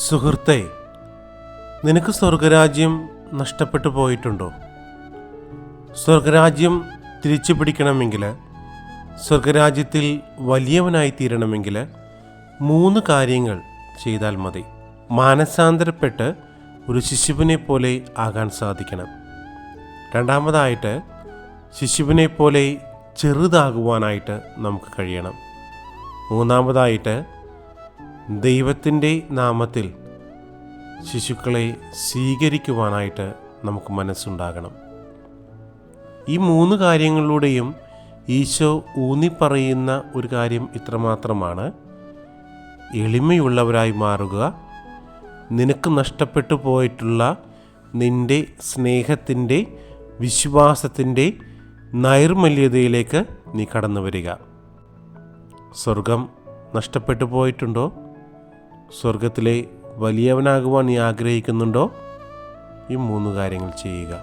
സുഹൃത്തേ, നിനക്ക് സ്വർഗരാജ്യം നഷ്ടപ്പെട്ടു പോയിട്ടുണ്ടോ? സ്വർഗരാജ്യം തിരിച്ചു പിടിക്കണമെങ്കിൽ, സ്വർഗരാജ്യത്തിൽ വലിയവനായി തീരണമെങ്കിൽ 3 കാര്യങ്ങൾ ചെയ്താൽ മതി. മാനസാന്തരപ്പെട്ട് ഒരു ശിശുവിനെ പോലെ ആകാൻ സാധിക്കണം. രണ്ടാമതായിട്ട്, ശിശുവിനെ പോലെ ചെറുതാകുവാനായിട്ട് നമുക്ക് കഴിയണം. മൂന്നാമതായിട്ട്, ദൈവത്തിൻ്റെ നാമത്തിൽ ശിശുക്കളെ സ്വീകരിക്കുവാനായിട്ട് നമുക്ക് മനസ്സുണ്ടാകണം. ഈ 3 കാര്യങ്ങളിലൂടെയും ഈശോ ഊന്നിപ്പറയുന്ന ഒരു കാര്യം ഇത്രമാത്രമാണ്: എളിമയുള്ളവരായി മാറുക, നിനക്ക് നഷ്ടപ്പെട്ടു പോയിട്ടുള്ള നിൻ്റെ സ്നേഹത്തിൻ്റെ, വിശ്വാസത്തിൻ്റെ നൈർമല്യതയിലേക്ക് നീ കടന്നു വരിക. സ്വർഗം നഷ്ടപ്പെട്ടു പോയിട്ടുണ്ടോ? സ്വർഗത്തിലെ വലിയവനാകുവാൻ നീ ആഗ്രഹിക്കുന്നുണ്ടോ? ഈ 3 കാര്യങ്ങൾ ചെയ്യുക.